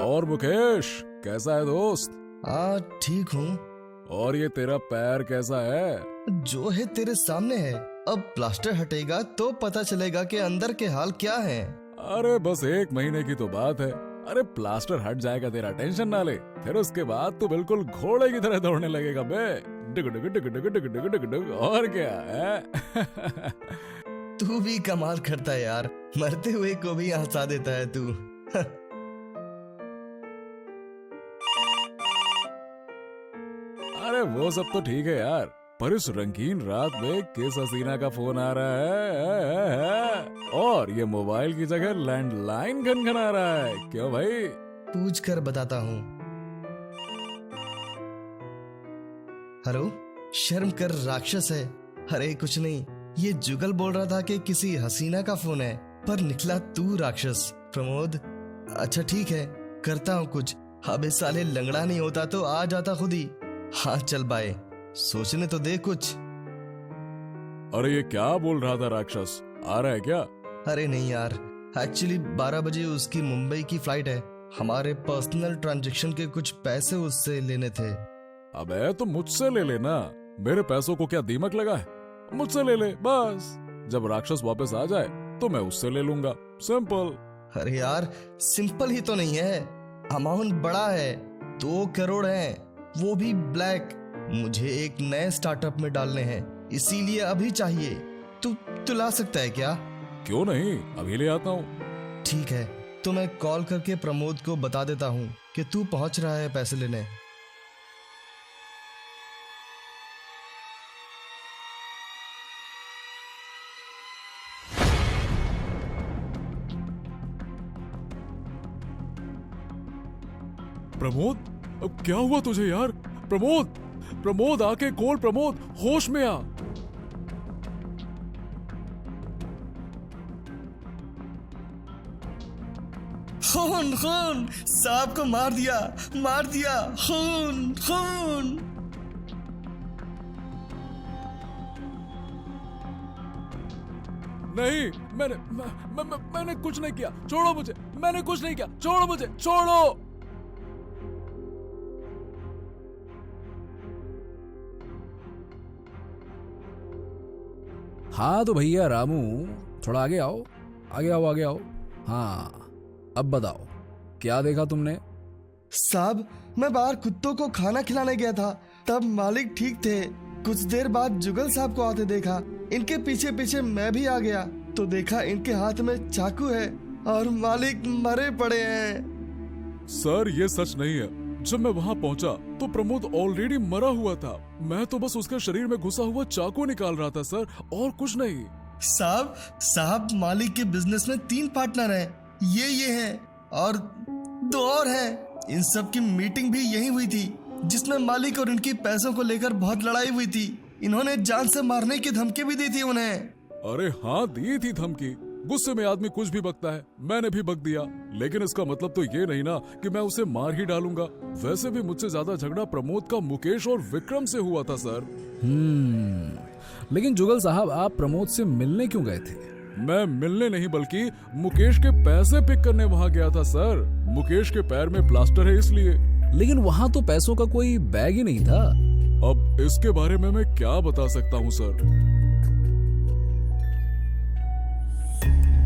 और मुकेश कैसा है दोस्त? ठीक हूँ। और ये तेरा पैर कैसा है? जो है तेरे सामने है। अब प्लास्टर हटेगा तो पता चलेगा कि अंदर के हाल क्या है। अरे बस 1 महीने की तो बात है। अरे प्लास्टर हट जाएगा, तेरा टेंशन ना ले। फिर उसके बाद तू बिल्कुल घोड़े की तरह दौड़ने लगेगा बे। डिग डिग डिग डिग डिग डिग डिग डिग। और क्या है? तू भी कमाल करता है यार, मरते हुए को भी हंसा देता है तू। अरे वो सब तो ठीक है यार, पर इस रंगीन रात में किस हसीना का फोन आ रहा है? और ये मोबाइल की जगह लैंडलाइन खनखना रहा है। क्यों भाई? पूछ कर बताता हूँ। हेलो, शर्म कर राक्षस है। अरे कुछ नहीं, ये जुगल बोल रहा था कि किसी हसीना का फोन है, पर निकला तू राक्षस। प्रमोद, अच्छा ठीक है, करता हूँ कुछ। अबे साले लंगड़ा नहीं होता तो आ जाता खुद ही। हाँ चल बाय, सोचने तो दे कुछ। अरे ये क्या बोल रहा था राक्षस? आ रहा है क्या? अरे नहीं यार, एक्चुअली 12 बजे उसकी मुंबई की फ्लाइट है। हमारे पर्सनल ट्रांजैक्शन के कुछ पैसे उससे लेने थे। अबे तो मुझसे ले लेना, मेरे पैसों को क्या दीमक लगा है? मुझसे ले ले बस। जब राक्षस वापस आ जाए तो मैं उससे ले लूंगा, सिंपल। अरे यार सिंपल ही तो नहीं है, अमाउंट बड़ा है। 2 करोड़ है, वो भी ब्लैक। मुझे एक नए स्टार्टअप में डालने हैं, इसीलिए अभी चाहिए। तू ला सकता है क्या? क्यों नहीं, अभी ले आता हूँ। ठीक है, तो मैं कॉल करके प्रमोद को बता देता हूँ कि तू पहुंच रहा है पैसे लेने। प्रमोद, अब क्या हुआ तुझे यार? प्रमोद, प्रमोद आके खोल। प्रमोद होश में आ। खून खून, सांप को मार दिया, मार दिया। खून खून। नहीं, मैंने कुछ नहीं किया, छोड़ो मुझे। मैंने कुछ नहीं किया, छोड़ो मुझे, छोड़ो। हाँ तो भैया रामू, थोड़ा आगे आओ, आगे आओ, आगे आओ। हाँ अब बताओ, क्या देखा तुमने? साहब, मैं बाहर कुत्तों को खाना खिलाने गया था, तब मालिक ठीक थे। कुछ देर बाद जुगल साहब को आते देखा। इनके पीछे पीछे मैं भी आ गया तो देखा इनके हाथ में चाकू है और मालिक मरे पड़े हैं। सर ये सच नहीं है। जब मैं वहाँ पहुँचा तो प्रमोद ऑलरेडी मरा हुआ था। मैं तो बस उसके शरीर में घुसा हुआ चाकू निकाल रहा था सर, और कुछ नहीं। साहब मालिक के बिजनेस में 3 पार्टनर हैं। ये हैं और 2 और हैं। इन सब की मीटिंग भी यही हुई थी, जिसमें मालिक और इनकी पैसों को लेकर बहुत लड़ाई हुई थी। इन्होंने जान से मारने की धमकी भी दी थी उन्हें। अरे हाँ, दी थी धमकी। गुस्से में आदमी कुछ भी बकता है, मैंने भी बक दिया। लेकिन इसका मतलब तो ये नहीं ना कि मैं उसे मार ही डालूंगा। वैसे भी मुझसे ज्यादा झगड़ा प्रमोद का मुकेश और विक्रम से हुआ था सर। लेकिन जुगल साहब, आप प्रमोद से मिलने क्यों गए थे? मैं मिलने नहीं बल्कि मुकेश के पैसे पिक करने वहाँ गया था सर। मुकेश के पैर में प्लास्टर है इसलिए। लेकिन वहाँ तो पैसों का कोई बैग ही नहीं था। अब इसके बारे में मैं क्या बता सकता हूँ सर।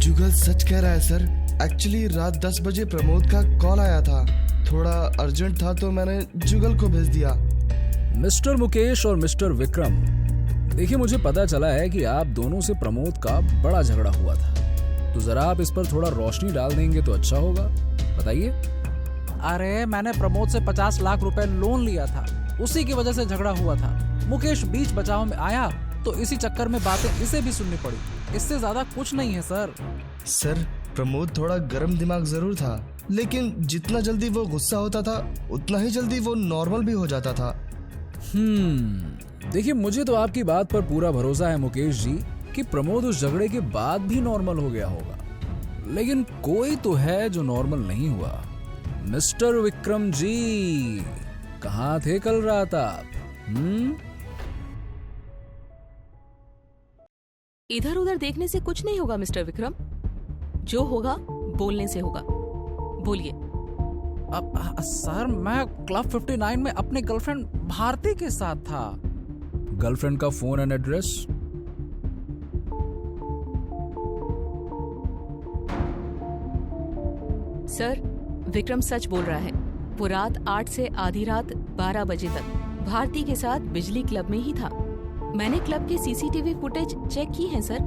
जुगल सच कह रहा है सर। एक्चुअली रात 10 बजे प्रमोद का कॉल आया था, थोड़ा अर्जेंट था तो मैंने जुगल को भेज दिया। मिस्टर मुकेश और मिस्टर विक्रम, देखिए मुझे पता चला है कि आप दोनों से प्रमोद का बड़ा झगड़ा हुआ था, तो जरा आप इस पर थोड़ा रोशनी डाल देंगे तो अच्छा होगा। बताइए। अरे मैंने प्रमोद से 50 लाख रुपए लोन लिया था, उसी की वजह से झगड़ा हुआ था। मुकेश बीच बचाव में आया तो इसी चक्कर में बातें इसे भी सुननी पड़ी। इससे ज्यादा कुछ नहीं है सर। सर प्रमोद थोड़ा गर्म दिमाग जरूर था, लेकिन जितना जल्दी वो गुस्सा होता था उतना ही जल्दी वो नॉर्मल भी हो जाता था। देखिए मुझे तो आपकी बात पर पूरा भरोसा है मुकेश जी कि प्रमोद उस झगड़े के बाद भी नॉर्मल हो गया होगा, लेकिन कोई तो है जो नॉर्मल नहीं हुआ। मिस्टर विक्रम जी, कहाँ थे कल रात आप? इधर उधर देखने से कुछ नहीं होगा मिस्टर विक्रम, जो होगा बोलने से होगा। बोलिए। सर मैं क्लब 59 में अपनी गर्लफ्रेंड भारती के साथ था। गर्लफ्रेंड का phone and address? Sir, Vikram सच बोल रहा है। वो रात 8 से आधी रात 12 बजे तक भारती के साथ बिजली क्लब में ही था। मैंने क्लब के सीसीटीवी फुटेज चेक की है सर,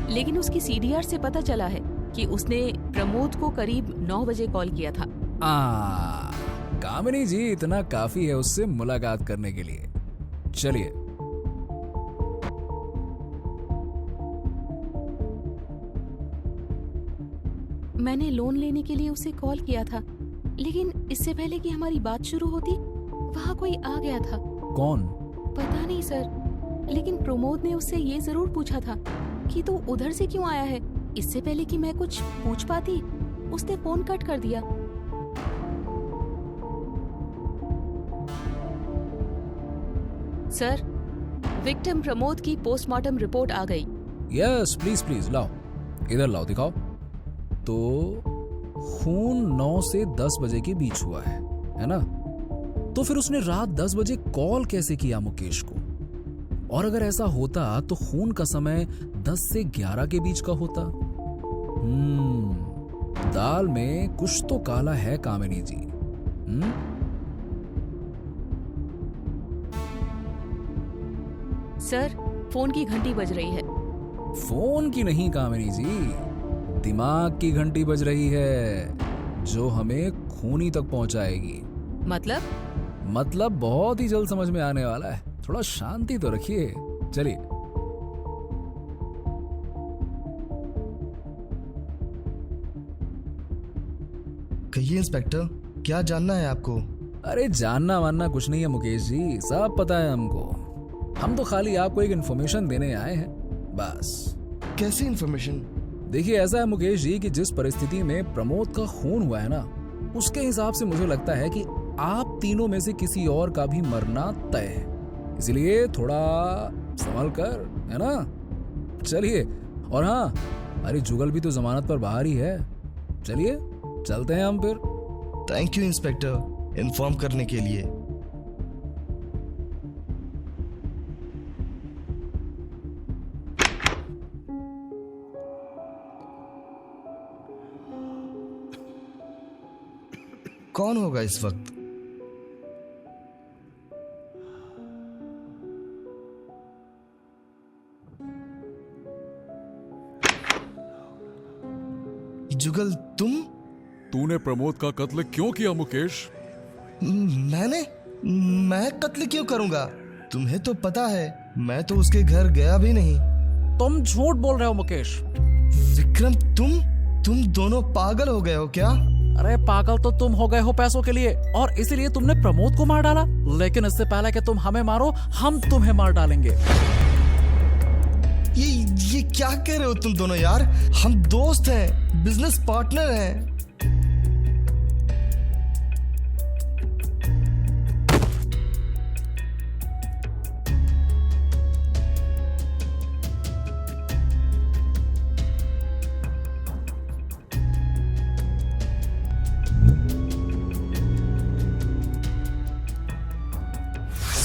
लेकिन उसकी सीडीआर से पता चला है कि उसने प्रमोद को करीब 9 बजे कॉल किया था। कामिनी जी, इतना काफी है उससे मुलाकात करने के लिए। चलिए। मैंने लोन लेने के लिए उसे कॉल किया था, लेकिन इससे पहले कि हमारी बात शुरू होती वहाँ कोई आ गया था। कौन? पता नहीं सर, लेकिन प्रमोद ने उससे ये जरूर पूछा था कि तू उधर से क्यों आया है। इससे पहले कि मैं कुछ पूछ पाती, उसने फोन कट कर दिया। सर, विक्टिम प्रमोद की पोस्टमार्टम रिपोर्ट आ गई। यस, प्लीज प्लीज लाओ, इधर लाओ, दिखाओ। तो खून 9 से 10 बजे के बीच हुआ है ना? तो फिर उसने रात 10 बजे कॉल कैसे किया मुकेश को? और अगर ऐसा होता तो खून का समय 10 से 11 के बीच का होता। दाल में कुछ तो काला है कामिनी जी। सर, फोन की घंटी बज रही है। फोन की नहीं कामिनी जी, दिमाग की घंटी बज रही है, जो हमें खूनी तक पहुंचाएगी। मतलब बहुत ही जल्द समझ में आने वाला है। थोड़ा शांति तो रखिए। चलिए। कहिए इंस्पेक्टर, क्या जानना है आपको? अरे जानना वानना कुछ नहीं है मुकेश जी, सब पता है हमको। हम तो खाली आपको एक इन्फॉर्मेशन देने आए हैं, बस। कैसी इन्फॉर्मेशन? देखिए, ऐसा है मुकेश जी कि जिस परिस्थिति में प्रमोद का खून हुआ है ना, उसके हिसाब से मुझे लगता है कि आप तीनों में से किसी और का भी मरना तय है। इसलिए थोड़ा संभल कर, है ना? चलिए। और हाँ, अरे जुगल भी तो जमानत पर बाहर ही है। चलिए, चलते हैं हम फिर। थैंक यू इंस्पेक्टर, इन्फॉर्म करने के लिए। कौन होगा इस वक्त? जुगल, तुम? तूने प्रमोद का कत्ल क्यों किया मुकेश? मैं कत्ल क्यों करूंगा? तुम्हें तो पता है मैं तो उसके घर गया भी नहीं। तुम झूठ बोल रहे हो मुकेश। विक्रम, तुम दोनों पागल हो गए हो क्या? अरे पागल तो तुम हो गए हो पैसों के लिए, और इसीलिए तुमने प्रमोद को मार डाला। लेकिन इससे पहले कि तुम हमें मारो, हम तुम्हें मार डालेंगे। ये क्या कह रहे हो तुम दोनों यार? हम दोस्त हैं, बिजनेस पार्टनर हैं।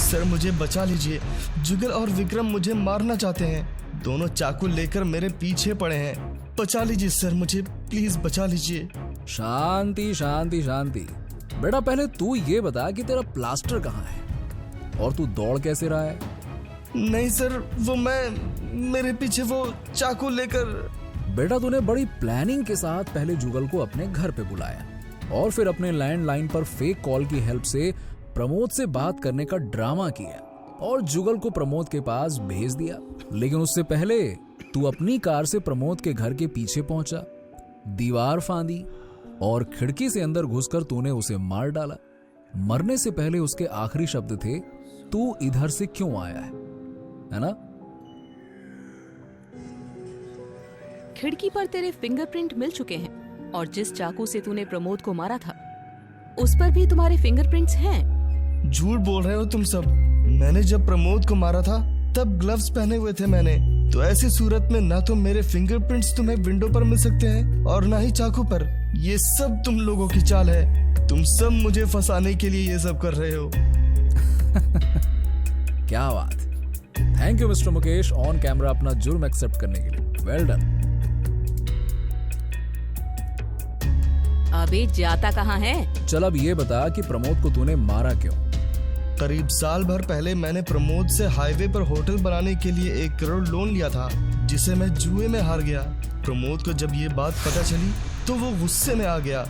सर, मुझे बचा लीजिए। जुगल और विक्रम मुझे मारना चाहते हैं। दोनों चाकू लेकर मेरे पीछे पड़े हैं। बचा लीजिए सर, मुझे प्लीज बचा लीजिए। शांति शांति शांति। बेटा, पहले तू ये बता कि तेरा प्लास्टर कहाँ है और तू दौड़ कैसे रहा है? नहीं सर, वो मेरे पीछे वो चाकू लेकर। बेटा, तूने बड़ी प्लानिंग के साथ पहले जुगल को अपने घर पे बुलाया और फिर अपने लैंडलाइन पर फेक कॉल की हेल्प से प्रमोद से बात करने का ड्रामा किया और जुगल को प्रमोद के पास भेज दिया। लेकिन उससे पहले तू अपनी कार से प्रमोद के घर के पीछे पहुंचा, दीवार फांदी और खिड़की से अंदर घुसकर तूने उसे मार डाला। मरने से पहले उसके आखिरी शब्द थे, तू इधर से क्यों आया है ना? खिड़की पर तेरे फिंगरप्रिंट मिल चुके हैं और जिस चाकू से तूने प्रमोद को मारा था उस पर भी तुम्हारे फिंगरप्रिंट्स हैं। झूठ बोल रहे हो तुम सब। मैंने जब प्रमोद को मारा था तब ग्लव्स पहने हुए थे मैंने। तो ऐसी सूरत में ना तो मेरे फिंगरप्रिंट्स तुम्हें विंडो पर मिल सकते हैं और ना ही चाकू पर। ये सब तुम लोगों की चाल है। तुम सब मुझे फंसाने के लिए ये सब कर रहे हो। क्या बात। Thank you mister Mukesh, on camera अपना जुर्म एक्सेप्ट करने के लिए। Well done. अबे जाता कहाँ है? चल अब ये बता कि प्रमोद को तूने मारा क्यों? करीब साल भर पहले मैंने प्रमोद से हाईवे पर होटल बनाने के लिए 1 करोड़ लोन लिया था, जिसे मैं जुए में हार गया। प्रमोद को जब ये बात पता चली तो वो गुस्से में आ गया।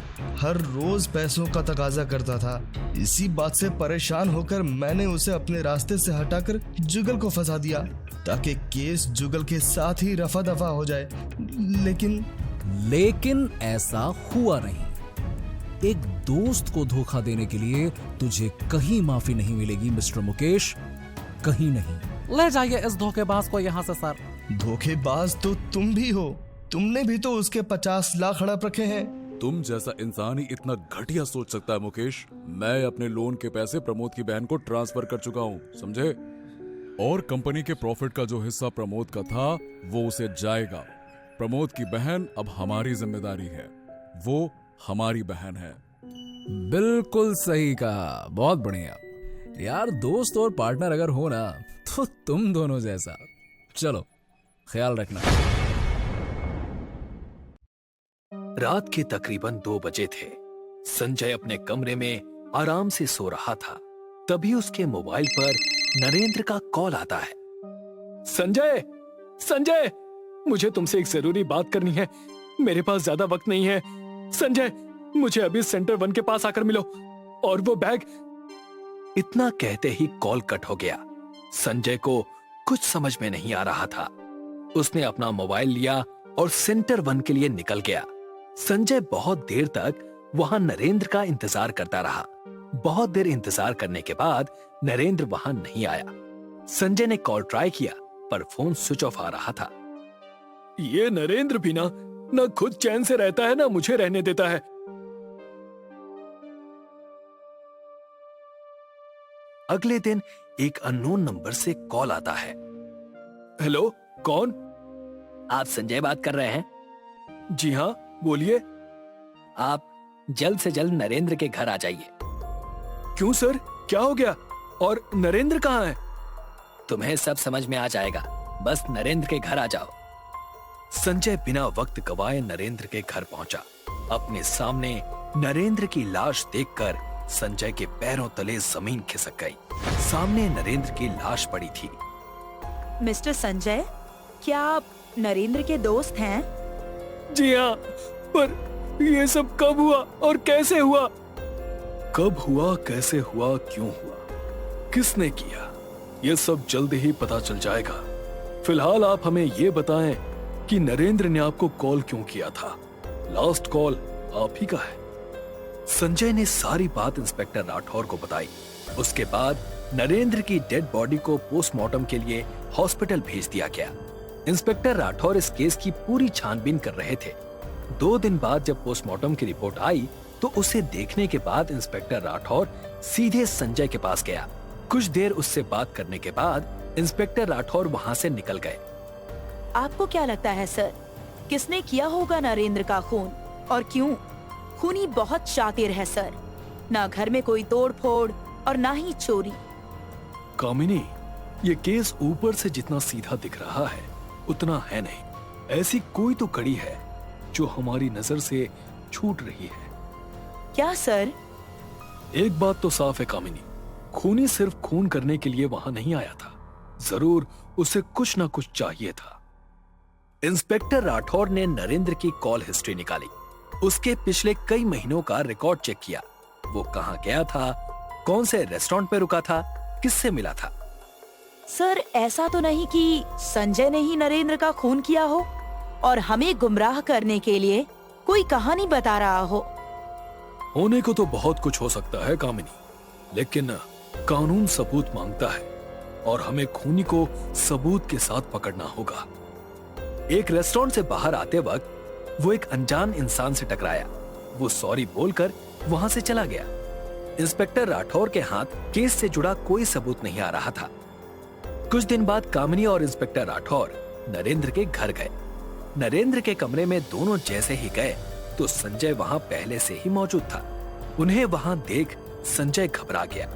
हर रोज पैसों का तकाजा करता था। इसी बात से परेशान होकर मैंने उसे अपने रास्ते से हटाकर जुगल को फंसा दिया, ताकि केस जुगल के साथ ही रफा दफा हो जाए। लेकिन ऐसा हुआ नहीं। एक दोस्त को धोखा देने के लिए तुझे कहीं माफी नहीं मिलेगी मिस्टर मुकेश, कहीं नहीं। ले जाइए इस धोखेबाज को यहाँ से सर। धोखेबाज तो तुम भी हो। तुमने भी तो उसके 50 लाख हड़प रखे हैं। तुम जैसा इंसान ही इतना घटिया सोच सकता है मुकेश। मैं अपने लोन के पैसे प्रमोद की बहन को ट्रांसफर कर चुका हूँ, समझे? और कंपनी के प्रॉफिट का जो हिस्सा प्रमोद का था वो उसे जाएगा। प्रमोद की बहन अब हमारी जिम्मेदारी है, वो हमारी बहन है। बिल्कुल सही कहा, बहुत बढ़िया यार। दोस्त और पार्टनर अगर हो ना तो तुम दोनों जैसा। चलो ख्याल रखना। रात के तकरीबन 2 बजे थे। संजय अपने कमरे में आराम से सो रहा था। तभी उसके मोबाइल पर नरेंद्र का कॉल आता है। संजय, संजय, मुझे तुमसे एक जरूरी बात करनी है। मेरे पास ज्यादा वक्त नहीं है। संजय, मुझे अभी सेंटर 1 के पास आकर मिलो, और वो बैग। इतना कहते ही कॉल कट हो गया। संजय को कुछ समझ में नहीं आ रहा था। उसने अपना मोबाइल लिया और सेंटर 1 के लिए निकल गया। संजय बहुत देर तक वहां नरेंद्र का इंतजार करता रहा। बहुत देर इंतजार करने के बाद नरेंद्र वहां नहीं आया। संजय ने कॉल ट्राई किया पर फोन स्विच ऑफ आ रहा था। ये नरेंद्र भी ना खुद चैन से रहता है, ना मुझे रहने देता है। अगले दिन एक अननोन नंबर से कॉल आता है। हेलो, कौन? आप संजय बात कर रहे हैं? जी हाँ, बोलिए। आप जल्द से जल्द नरेंद्र के घर आ जाइए। क्यों सर, क्या हो गया? और नरेंद्र कहाँ है? तुम्हें सब समझ में आ जाएगा, बस नरेंद्र के घर आ जाओ। संजय बिना वक्त गवाए नरेंद्र के घर पहुंचा। अपने सामने नरेंद्र की लाश देखकर संजय के पैरों तले जमीन खिसक गई। सामने नरेंद्र की लाश पड़ी थी। मिस्टर संजय, क्या आप नरेंद्र के दोस्त हैं? जी हाँ, पर ये सब कब हुआ और कैसे हुआ? कब हुआ, कैसे हुआ, क्यों हुआ, किसने किया, ये सब जल्द ही पता चल जाएगा। फिलहाल आप हमें ये बताएं कि नरेंद्र ने आपको कॉल क्यों किया था? लास्ट कॉल आप ही का है। संजय ने सारी बात इंस्पेक्टर राठौर को बताई। उसके बाद नरेंद्र की डेड बॉडी को पोस्टमार्टम के लिए हॉस्पिटल भेज दिया गया। इंस्पेक्टर राठौर इस केस की पूरी छानबीन कर रहे थे। 2 दिन बाद जब पोस्टमार्टम की रिपोर्ट आई तो उसे देखने के बाद इंस्पेक्टर राठौर सीधे संजय के पास गया। कुछ देर उससे बात करने के बाद इंस्पेक्टर राठौर वहां से निकल गए। आपको क्या लगता है सर, किसने किया होगा नरेंद्र का खून, और क्यों? खूनी बहुत शातिर है सर, ना घर में कोई तोड़ फोड़ और ना ही चोरी। कामिनी, ये केस ऊपर से जितना सीधा दिख रहा है उतना है नहीं। ऐसी कोई तो कड़ी है जो हमारी नजर से छूट रही है। क्या सर? एक बात तो साफ है कामिनी, खूनी सिर्फ खून करने के लिए वहां नहीं आया था। जरूर उसे कुछ ना कुछ चाहिए था। इंस्पेक्टर राठौर ने नरेंद्र की कॉल हिस्ट्री निकाली। उसके पिछले कई महीनों का रिकॉर्ड चेक किया। वो कहां गया था, कौन से रेस्टोरेंट पे रुका था, किससे मिला था। सर, ऐसा तो नहीं कि संजय ने ही नरेंद्र का खून किया हो और हमें गुमराह करने के लिए कोई कहानी बता रहा हो? होने को तो बहुत कुछ हो सकता है कामिनी, लेकिन कानून सबूत मांगता है और हमें खूनी को सबूत के साथ पकड़ना होगा। एक रेस्टोरेंट से बाहर आते वक्त वो एक अनजान इंसान से टकराया। वो सॉरी बोलकर वहां से चला गया। इंस्पेक्टर राठौर के हाथ केस से जुड़ा कोई सबूत नहीं आ रहा था। कुछ दिन बाद कामिनी और इंस्पेक्टर राठौर नरेंद्र के घर गए। नरेंद्र के कमरे में दोनों जैसे ही गए तो संजय वहां पहले से ही मौजूद था। उन्हें वहां देख संजय घबरा गया।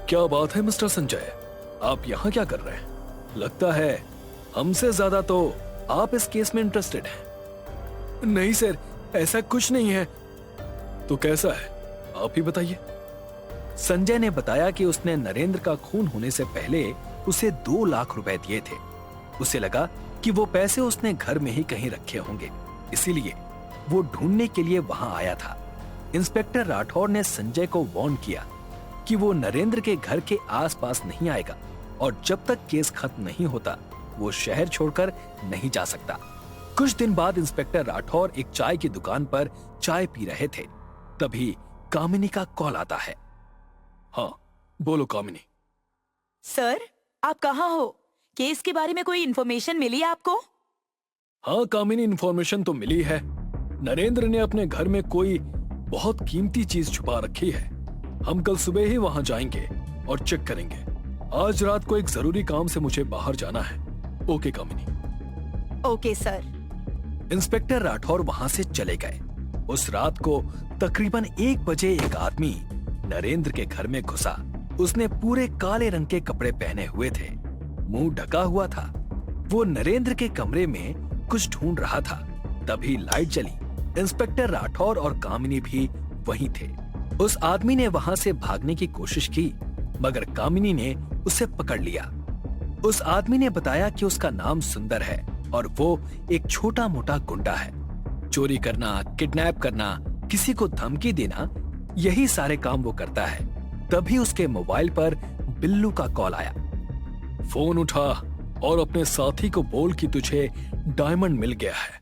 क्या बात है मिस्टर संजय, आप यहाँ क्या कर रहे हैं? लगता है हमसे ज्यादा तो आप इस केस में इंटरेस्टेड हैं। नहीं सर, ऐसा कुछ नहीं है। तो कैसा है, आप ही बताइए। संजय ने बताया कि उसने नरेंद्र का खून होने से पहले उसे 2 लाख रुपए दिए थे। उसे लगा कि वो पैसे उसने घर में ही कहीं रखे होंगे, इसीलिए वो ढूंढने के लिए वहां आया था। इंस्पेक्टर राठौर ने संजय को वार्न किया कि वो नरेंद्र के घर के आसपास नहीं आएगा और जब तक केस खत्म नहीं होता वो शहर छोड़कर नहीं जा सकता। कुछ दिन बाद इंस्पेक्टर राठौर एक चाय की दुकान पर चाय पी रहे थे, तभी कामिनी का कॉल आता है। हाँ बोलो कामिनी। सर, आप कहाँ हो? केस के बारे में कोई इन्फॉर्मेशन मिली आपको? हाँ कामिनी, इन्फॉर्मेशन तो मिली है। नरेंद्र ने अपने घर में कोई बहुत कीमती चीज छुपा रखी है। हम कल सुबह ही वहां जाएंगे और चेक करेंगे। आज रात को एक जरूरी काम से मुझे बाहर जाना है। Okay Kamini. Okay sir. Inspector Rathore वहां से चले गए। उस रात को तकरीबन 1 बजे एक आदमी नरेंद्र के घर में घुसा। उसने पूरे काले रंग के कपड़े पहने हुए थे, मुंह ढका हुआ था। वो नरेंद्र के कमरे में कुछ ढूंढ रहा था। तभी लाइट जली। इंस्पेक्टर राठौर और कामिनी भी वहीं थे। उस आदमी ने वहां से भागने की कोशिश की, मगर कामिनी ने उसे पकड़ लिया। उस आदमी ने बताया कि उसका नाम सुंदर है और वो एक छोटा मोटा गुंडा है। चोरी करना, किडनैप करना, किसी को धमकी देना, यही सारे काम वो करता है। तभी उसके मोबाइल पर बिल्लू का कॉल आया। फोन उठा और अपने साथी को बोल कि तुझे डायमंड मिल गया है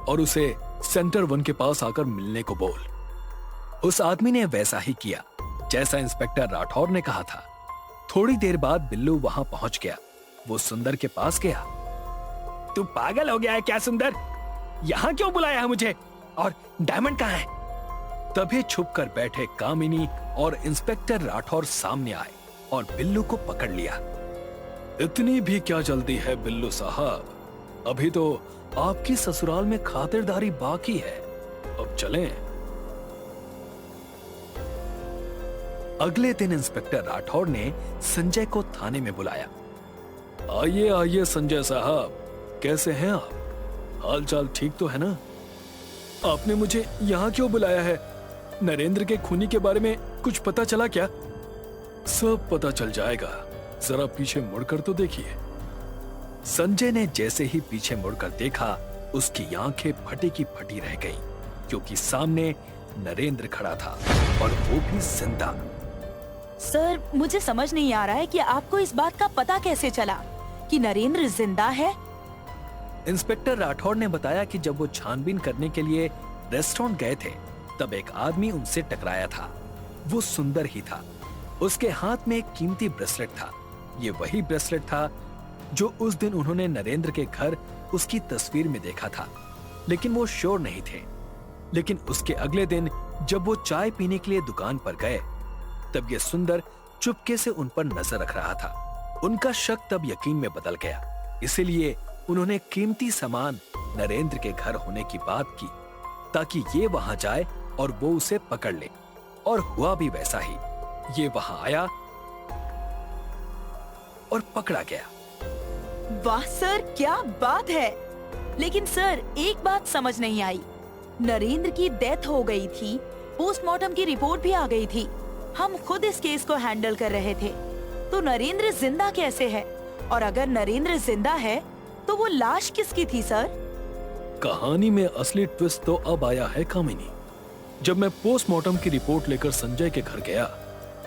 और उसे सेंटर 1 के पास आकर मिलने को बोल। उस आदमी ने वैसा ही किया जैसा इंस्पेक्टर राठौर ने कहा था। थोड़ी देर बाद बिल्लू वहां पहुंच गया। वो सुंदर के पास गया। तू पागल हो गया है क्या सुंदर? यहाँ क्यों बुलाया है मुझे? और डायमंड कहाँ है? तभी छुप कर बैठे कामिनी और इंस्पेक्टर राठौर सामने आए और बिल्लू को पकड़ लिया। इतनी भी क्या जल्दी है बिल्लू साहब? अभी तो आपकी ससुराल में खातिरदारी बाकी है। अब चलें। अगले दिन इंस्पेक्टर राठौर ने संजय को थाने में बुलाया। आइए आइए संजय साहब, कैसे हैं आप? हाल चाल ठीक तो है ना? आपने मुझे यहाँ क्यों बुलाया है? नरेंद्र के खूनी के बारे में कुछ पता चला क्या? सब पता चल जाएगा, जरा पीछे मुड़कर तो देखिए। संजय ने जैसे ही पीछे मुड़कर देखा, उसकी आंखें फटी की फटी रह गईं, क्योंकि सामने नरेंद्र खड़ा था और वो भी जिंदा। सर, मुझे समझ नहीं आ रहा है कि आपको इस बात का पता कैसे चला कि नरेंद्र जिंदा है? इंस्पेक्टर राठौर ने बताया कि जब वो छानबीन करने के लिए रेस्टोरेंट गए थे, तब एक आदमी उनसे टकराया था। वो सुंदर ही था। उसके हाथ में एक कीमती ब्रेसलेट था। ये वही ब्रेसलेट था जो उस दिन उन्होंने नरेंद्र के घर उसकी तस्वीर में देखा था, लेकिन वो श्योर नहीं थे। लेकिन उसके अगले दिन जब वो चाय पीने के लिए दुकान पर गए, तब ये सुंदर चुपके से उन पर नजर रख रहा था। उनका शक तब यकीन में बदल गया। इसीलिए उन्होंने कीमती सामान नरेंद्र के घर होने की बात की, ताकि ये वहां जाए और वो उसे पकड़ ले। और हुआ भी वैसा ही। ये वहां आया और पकड़ा गया। वाह सर, क्या बात है। लेकिन सर, एक बात समझ नहीं आई। नरेंद्र की डेथ हो गई थी, पोस्टमार्टम की रिपोर्ट भी आ गई थी, हम खुद इस केस को हैंडल कर रहे थे, तो नरेंद्र जिंदा कैसे है? और अगर नरेंद्र जिंदा है तो वो लाश किसकी थी सर? कहानी में असली ट्विस्ट तो अब आया है कामिनी। जब मैं पोस्टमार्टम की रिपोर्ट लेकर संजय के घर गया,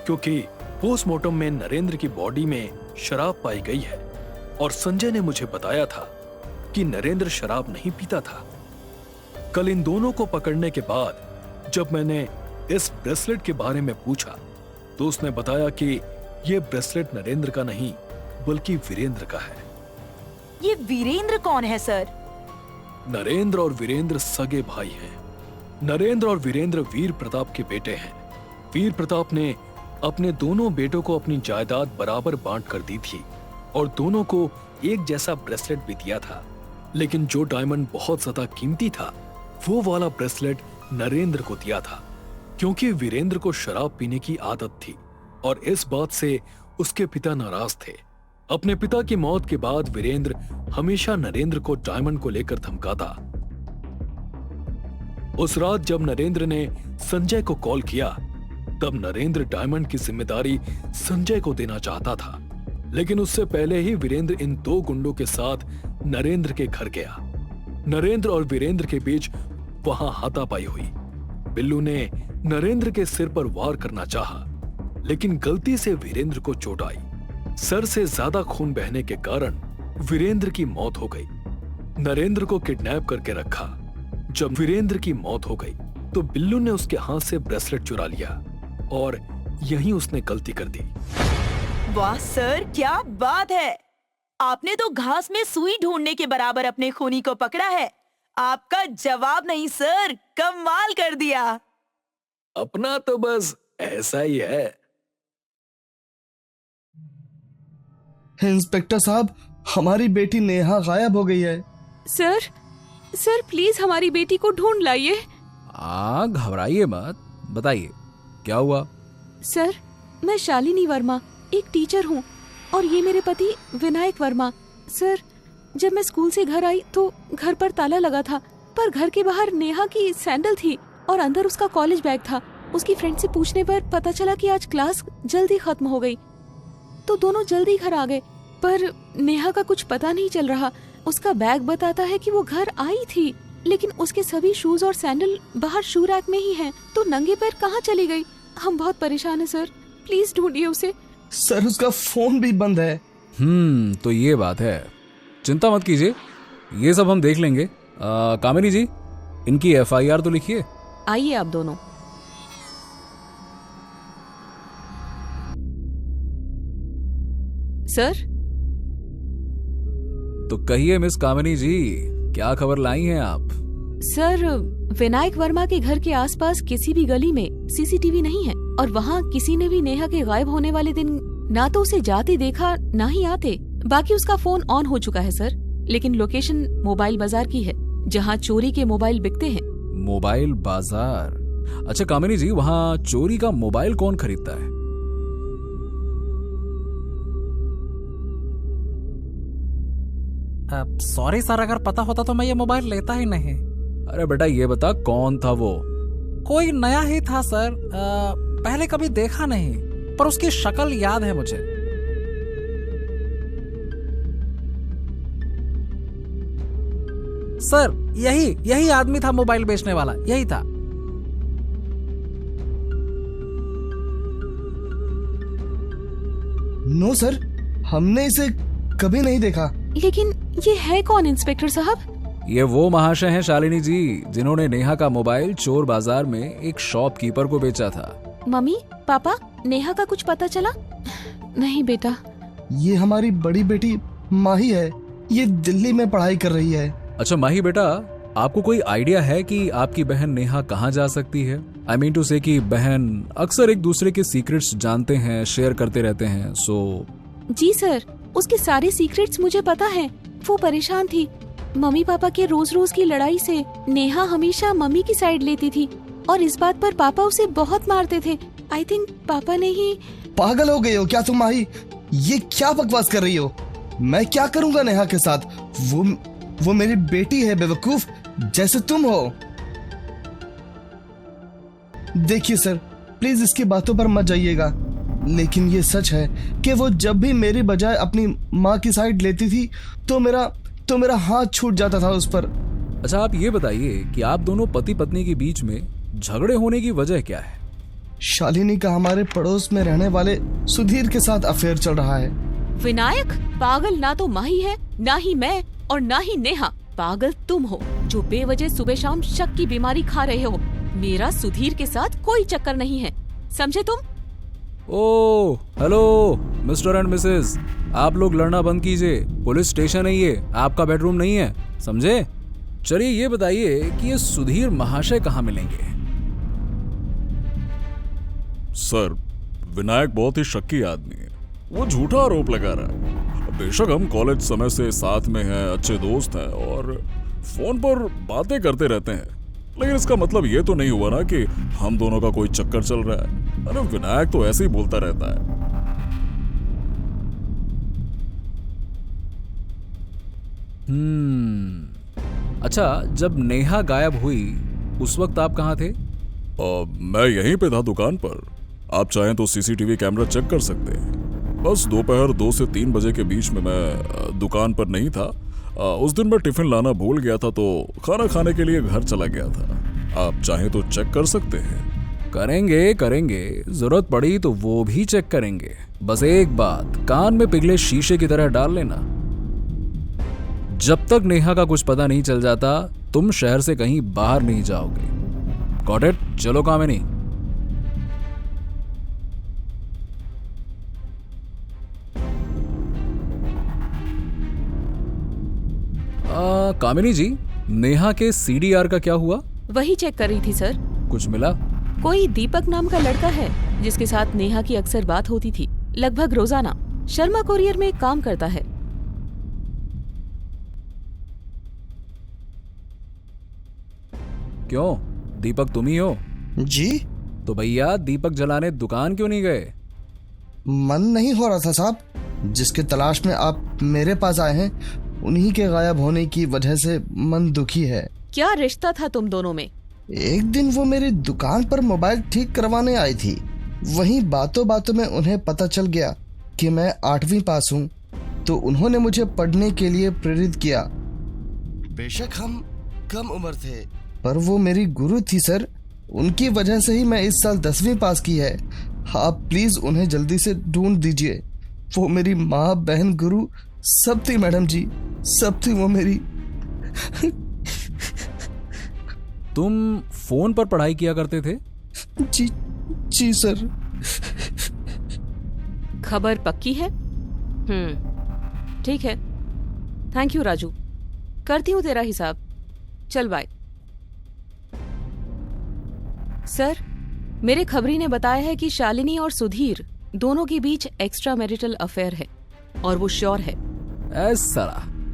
क्योंकि पोस्टमार्टम में नरेंद्र की बॉडी में शराब पाई गई है, और संजय ने मुझे बताया था कि नरेंद्र शराब नहीं पीता था। कल इन दोनों को पकड़ने के बाद जब मैंने इस ब्रेसलेट के बारे में पूछा, तो उसने बताया कि ये ब्रेसलेट नरेंद्र का नहीं बल्कि वीरेंद्र का है। ये वीरेंद्र कौन है सर? नरेंद्र और वीरेंद्र सगे भाई हैं। नरेंद्र और वीरेंद्र वीर प्रताप के बेटे हैं। वीर प्रताप ने अपने दोनों बेटों को अपनी जायदाद बराबर बांट कर दी थी और दोनों को एक जैसा ब्रेसलेट भी दिया था। लेकिन जो डायमंड बहुत ज्यादा कीमती था, वो वाला ब्रेसलेट नरेंद्र को दिया था, क्योंकि वीरेंद्र को शराब पीने की आदत थी और इस बात से उसके पिता नाराज थे। अपने पिता की मौत के बाद वीरेंद्र हमेशा नरेंद्र को डायमंड को लेकर धमकाता। उस रात जब नरेंद्र ने संजय को कॉल किया, तब नरेंद्र डायमंड की जिम्मेदारी संजय को देना चाहता था, लेकिन उससे पहले ही वीरेंद्र इन दो गुंडों के साथ नरेंद्र के घर गया। नरेंद्र और वीरेंद्र के बीच वहां हाथापाई हुई। बिल्लू ने नरेंद्र के सिर पर वार करना चाहा, लेकिन गलती से वीरेंद्र को चोट आई। सर से ज्यादा खून बहने के कारण वीरेंद्र की मौत हो गई। नरेंद्र को किडनैप करके रखा। जब वीरेंद्र की मौत हो गई तो बिल्लू ने उसके हाथ से ब्रेसलेट चुरा लिया और यहीं उसने गलती कर दी। वाह सर, क्या बात है! आपने तो घास में सुई ढूंढने के बराबर अपने खूनी को पकड़ा है। आपका जवाब नहीं सर, कमाल कर दिया। अपना तो बस ऐसा ही है। इंस्पेक्टर साहब, हमारी बेटी नेहा गायब हो गई है। सर प्लीज हमारी बेटी को ढूंढ लाइए। घबराइए मत, बताइए क्या हुआ। सर, मैं शालिनी वर्मा, एक टीचर हूँ, और ये मेरे पति विनायक वर्मा। सर, जब मैं स्कूल से घर आई तो घर पर ताला लगा था, पर घर के बाहर नेहा की सैंडल थी और अंदर उसका कॉलेज बैग था। उसकी फ्रेंड से पूछने पर पता चला कि आज क्लास जल्दी खत्म हो गई, तो दोनों जल्दी घर आ गए। पर नेहा का कुछ पता नहीं चल रहा। उसका बैग बताता है कि वो घर आई थी, लेकिन उसके सभी शूज और सैंडल बाहर शू रैक में ही हैं। तो नंगे पैर कहाँ चली गई? हम बहुत परेशान हैं सर, प्लीज ढूंढिए उसे। सर, उसका फोन भी बंद है। तो ये बात है। चिंता मत कीजिए, ये सब हम देख लेंगे। कामिनी जी, इनकी FIR तो लिखिए। आइए आप दोनों। सर, तो कहिए मिस कामिनी जी, क्या खबर लाई हैं आप? सर, विनायक वर्मा के घर के आसपास किसी भी गली में CCTV नहीं है, और वहाँ किसी ने भी नेहा के गायब होने वाले दिन ना तो उसे जाते देखा ना ही आते। बाकी उसका फोन ऑन हो चुका है सर, लेकिन लोकेशन मोबाइल बाजार की है, जहाँ चोरी के मोबाइल बिकते हैं। मोबाइल बाजार? अच्छा कामिनी जी, वहाँ चोरी का मोबाइल कौन खरीदता है? सॉरी सर, अगर पता होता तो मैं ये मोबाइल लेता ही नहीं। अरे बेटा, ये बता कौन था वो? कोई नया ही था सर, पहले कभी देखा नहीं, पर उसकी शक्ल याद है मुझे। सर, यही आदमी था मोबाइल बेचने वाला, यही था। नो सर, हमने इसे कभी नहीं देखा। लेकिन ये है कौन इंस्पेक्टर साहब? ये वो महाशय हैं शालिनी जी, जिन्होंने नेहा का मोबाइल चोर बाजार में एक शॉपकीपर को बेचा था। मम्मी, पापा, नेहा का कुछ पता चला? नहीं बेटा। ये हमारी बड़ी बेटी माही है, ये दिल्ली में पढ़ाई कर रही है। अच्छा माही बेटा, आपको कोई आइडिया है कि आपकी बहन नेहा कहाँ जा सकती है? आई मीन टू से कि बहन अक्सर एक दूसरे के सीक्रेट्स जानते हैं, शेयर करते रहते हैं। जी सर, उसके सारे सीक्रेट्स मुझे पता है। वो परेशान थी मम्मी पापा के रोज रोज की लड़ाई से। नेहा हमेशा मम्मी की साइड लेती थी और इस बात पर पापा उसे बहुत मारते थे। आई थिंक पापा ने ही। पागल हो गई हो क्या तुम माही? ये क्या बकवास कर रही हो? मैं क्या करूंगा नेहा के साथ? वो मेरी बेटी है बेवकूफ, जैसे तुम हो। देखिए सर, प्लीज इसकी बातों पर मत जाइएगा, लेकिन ये सच है कि वो जब भी मेरी बजाय अपनी माँ की साइड लेती थी तो मेरा हाथ छूट जाता था उस पर। अच्छा आप ये बताइए कि आप दोनों पति पत्नी के बीच में झगड़े होने की वजह क्या है? शालिनी का हमारे पड़ोस में रहने वाले सुधीर के साथ अफेयर चल रहा है। विनायक, पागल ना तो माही है, ना ही मैं, और ना ही नेहा। पागल तुम हो जो बेवजह सुबह शाम शक की बीमारी खा रहे हो। मेरा सुधीर के साथ कोई चक्कर नहीं है, समझे तुम? Oh hello mister and Mrs, आप लोग लड़ना बंद कीजिए। पुलिस स्टेशन है ये, आपका बेडरूम नहीं है, समझे? चलिए ये बताइए कि ये सुधीर महाशय कहाँ मिलेंगे? सर, विनायक बहुत ही शक्की आदमी है। वो झूठा आरोप लगा रहा है। बेशक हम कॉलेज समय से साथ में हैं, अच्छे दोस्त हैं और फोन पर बातें करते रहते हैं, लेकिन इसका मतलब ये तो नहीं हुआ ना कि हम दोनों का कोई चक्कर चल रहा है। अरे विनायक तो ऐसे ही बोलता रहता है। अच्छा, जब नेहा गायब हुई उस वक्त आप कहाँ थे? मैं यहीं पे था दुकान पर। आप चाहें तो सीसीटीवी कैमरा चेक कर सकते हैं। बस दोपहर 2 से 3 बजे के बीच में मैं दुकान पर नहीं था। उस दिन मैं टिफिन लाना भूल गया था तो खाना खाने के लिए घर चला गया था। आप चाहें तो चेक कर सकते हैं। करेंगे, जरूरत पड़ी तो वो भी चेक करेंगे। बस एक बात कान में पिघले शीशे की तरह डाल लेना, जब तक नेहा का कुछ पता नहीं चल जाता तुम शहर से कहीं बाहर नहीं जाओगे। Got it? चलो कामिनी। कामिनी जी, नेहा के सीडीआर का क्या हुआ? वही चेक कर रही थी सर। कुछ मिला? कोई दीपक नाम का लड़का है जिसके साथ नेहा की अक्सर बात होती थी, लगभग रोजाना। शर्मा कोरियर में काम करता है। क्यों, दीपक तुम ही हो? जी? तो भैया दीपक जलाने दुकान क्यों नहीं गए? मन नहीं हो रहा था साहब। जिसके तलाश में आप मेरे पास आए हैं उन्हीं के गायब होने की वजह से मन दुखी है। क्या रिश्ता था तुम दोनों में? एक दिन वो मेरी दुकान पर मोबाइल ठीक करवाने आई थी। वहीं बातों बातों में उन्हें पता चल गया कि मैं 8वीं पास हूँ, तो उन्होंने मुझे पढ़ने के लिए प्रेरित किया। बेशक हम कम उम्र थे, पर वो मेरी गुरु थी सर। उनकी वजह से ही मैं इस साल 10वीं पास की है। आप प्लीज उन्हें जल्दी से ढूंढ दीजिए। वो मेरी माँ, बहन, गुरु सब थी मैडम जी, सब थी वो मेरी। तुम फोन पर पढ़ाई किया करते थे? जी सर। खबर पक्की है? ठीक है। थैंक यू राजू, करती हूँ तेरा हिसाब। चल बाय। सर, मेरे खबरी ने बताया है कि शालिनी और सुधीर दोनों के बीच एक्स्ट्रा मैरिटल अफेयर है और वो श्योर है। ऐसा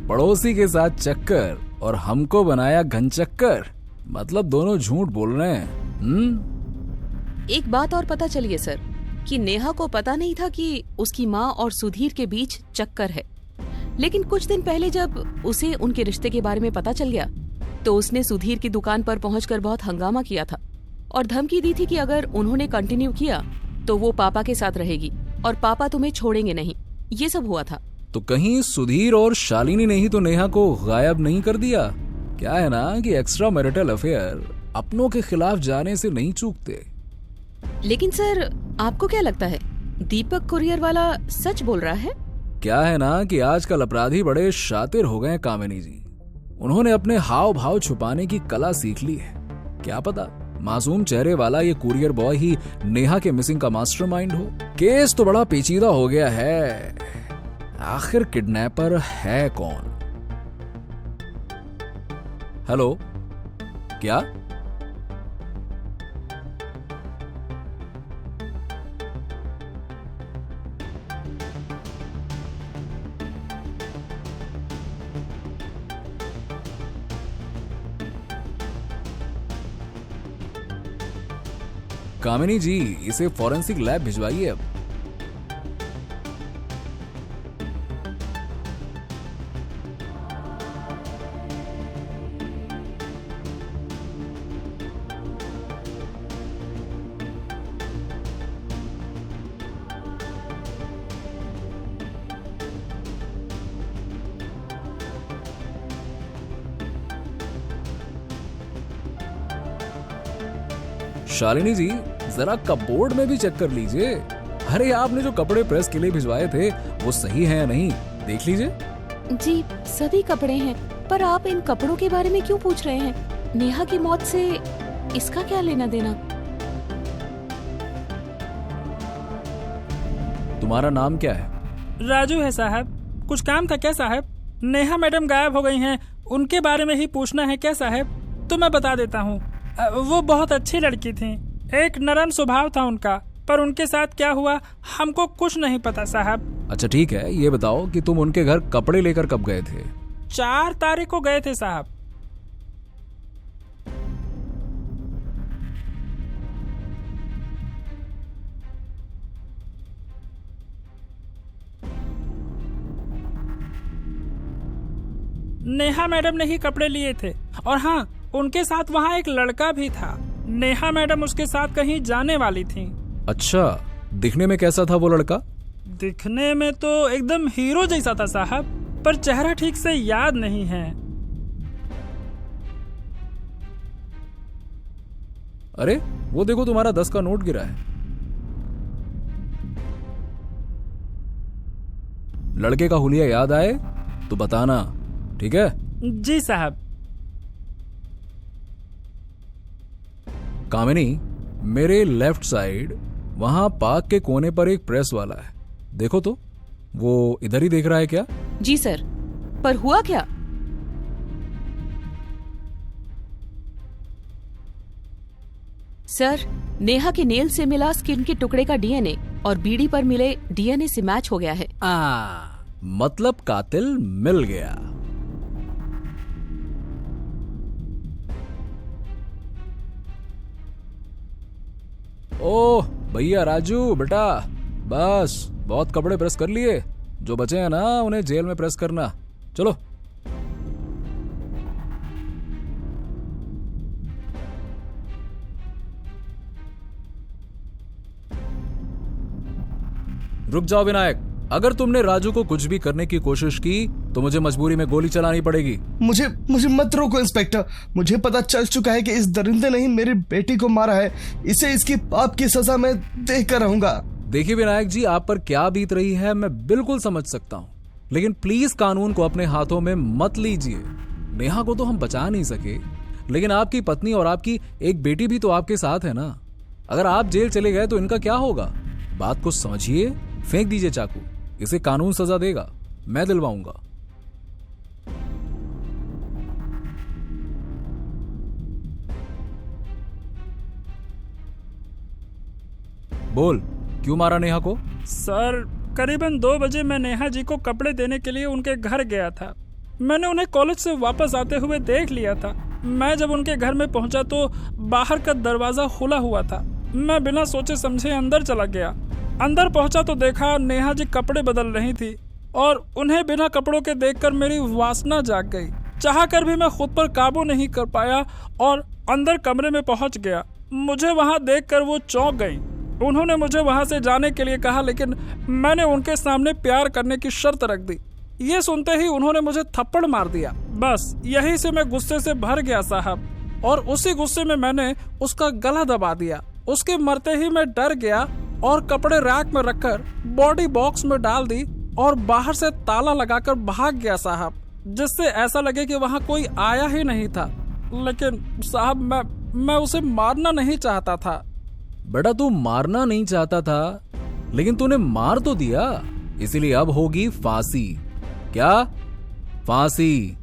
पड़ोसी के साथ चक्कर और हमको बनाया घनचक्कर, मतलब दोनों झूठ बोल रहे हैं। एक बात और पता चली है सर कि नेहा को पता नहीं था कि उसकी माँ और सुधीर के बीच चक्कर है, लेकिन कुछ दिन पहले जब उसे उनके रिश्ते के बारे में पता चल गया तो उसने सुधीर की दुकान पर पहुंचकर बहुत हंगामा किया था और धमकी दी थी कि अगर उन्होंने कंटिन्यू किया तो वो पापा के साथ रहेगी और पापा तुम्हें छोड़ेंगे नहीं। ये सब हुआ था। तो कहीं सुधीर और शालिनी ने ही तो नेहा को गायब नहीं कर दिया? क्या है ना कि एक्स्ट्रा मैरिटल अफेयर अपनों के खिलाफ जाने से नहीं चूकते। लेकिन सर, आपको क्या लगता है दीपक कुरियर वाला सच बोल रहा है? क्या है ना कि आजकल अपराधी बड़े शातिर हो गए कामिनी जी। उन्होंने अपने हाव भाव छुपाने की कला सीख ली है। क्या पता मासूम चेहरे वाला ये कुरियर बॉय ही नेहा के मिसिंग का मास्टरमाइंड हो। केस तो बड़ा पेचीदा हो गया है। आखिर किडनैपर है कौन? हेलो, क्या? कामिनी जी, इसे फॉरेंसिक लैब भिजवाइए अब। शालिनी जी, जरा कपबोर्ड में भी चेक कर लीजिए। अरे आपने जो कपड़े प्रेस के लिए भिजवाए थे वो सही है या नहीं, देख लीजिए। जी, सभी कपड़े हैं, पर आप इन कपड़ों के बारे में क्यों पूछ रहे हैं? नेहा की मौत से इसका क्या लेना देना? तुम्हारा नाम क्या है? राजू है साहब। कुछ काम था क्या साहब? नेहा मैडम गायब हो गई हैं, उनके बारे में ही पूछना है क्या साहब? तो मैं बता देता हूँ, वो बहुत अच्छी लड़की थी, एक नरम स्वभाव था उनका, पर उनके साथ क्या हुआ हमको कुछ नहीं पता साहब। अच्छा ठीक है, ये बताओ कि तुम उनके घर कपड़े लेकर कब गए थे? 4 तारीख को गए थे साहब। नेहा मैडम ने ही कपड़े लिए थे। और हाँ, उनके साथ वहाँ एक लड़का भी था। नेहा मैडम उसके साथ कहीं जाने वाली थी। अच्छा, दिखने में कैसा था वो लड़का? दिखने में तो एकदम हीरो जैसा था साहब, पर चेहरा ठीक से याद नहीं है। अरे वो देखो, तुम्हारा 10 का नोट गिरा है। लड़के का हुलिया याद आए तो बताना, ठीक है? जी साहब। कामिनी, मेरे लेफ्ट साइड वहां पार्क के कोने पर एक प्रेस वाला है, देखो तो, वो इधर ही देख रहा है क्या? जी सर, पर हुआ क्या? सर, नेहा के नेल से मिला स्किन के टुकड़े का डीएनए और बीड़ी पर मिले डीएनए से मैच हो गया है। मतलब कातिल मिल गया। ओह भैया राजू बेटा, बस बहुत कपड़े प्रेस कर लिए, जो बचे हैं ना उन्हें जेल में प्रेस करना। चलो। रुक जाओ विनायक, अगर तुमने राजू को कुछ भी करने की कोशिश की तो मुझे मजबूरी में गोली चलानी पड़ेगी। मुझे मत रोको इंस्पेक्टर। मुझे पता चल चुका है कि इस दरिंदे ने ही मेरी बेटी को मारा है। इसे इसकी पाप की सजा मैं देख कर रहूंगा। देखिए विनायक जी, आप पर क्या बीत रही है मैं बिल्कुल समझ सकता हूँ, लेकिन प्लीज कानून को अपने हाथों में मत लीजिए। नेहा को तो हम बचा नहीं सके, लेकिन आपकी पत्नी और आपकी एक बेटी भी तो आपके साथ है ना। अगर आप जेल चले गए तो इनका क्या होगा? बात को समझिए, फेंक दीजिए चाकू, इसे कानून सजा देगा, मैं दिलवाऊंगा। बोल, क्यों मारा नेहा को? सर, करीबन 2 बजे मैं नेहा जी को कपड़े देने के लिए उनके घर गया था। मैंने उन्हें कॉलेज से वापस आते हुए देख लिया था। मैं जब उनके घर में पहुंचा तो बाहर का दरवाजा खुला हुआ था। मैं बिना सोचे समझे अंदर चला गया। अंदर पहुंचा तो देखा नेहा जी कपड़े बदल रही थी और उन्हें बिना कपड़ों के देखकर मेरी वासना जाग गई। चाह कर भी मैं खुद पर काबू नहीं कर पाया और अंदर कमरे में पहुंच गया। मुझे वहां देखकर वो चौंक गई। उन्होंने मुझे वहां से जाने के लिए कहा, लेकिन मैंने उनके सामने प्यार करने की शर्त रख दी। ये सुनते ही उन्होंने मुझे थप्पड़ मार दिया। बस यहीं से मैं गुस्से से भर गया साहब, और उसी गुस्से में मैंने उसका गला दबा दिया। उसके मरते ही मैं डर गया और कपड़े रैक में रखकर बॉडी बॉक्स में डाल दी और बाहर से ताला लगाकर भाग गया साहब, जिससे ऐसा लगे कि वहां कोई आया ही नहीं था। लेकिन साहब, मैं उसे मारना नहीं चाहता था। बेटा, तू मारना नहीं चाहता था, लेकिन तूने मार तो दिया, इसीलिए अब होगी फांसी। क्या? फांसी।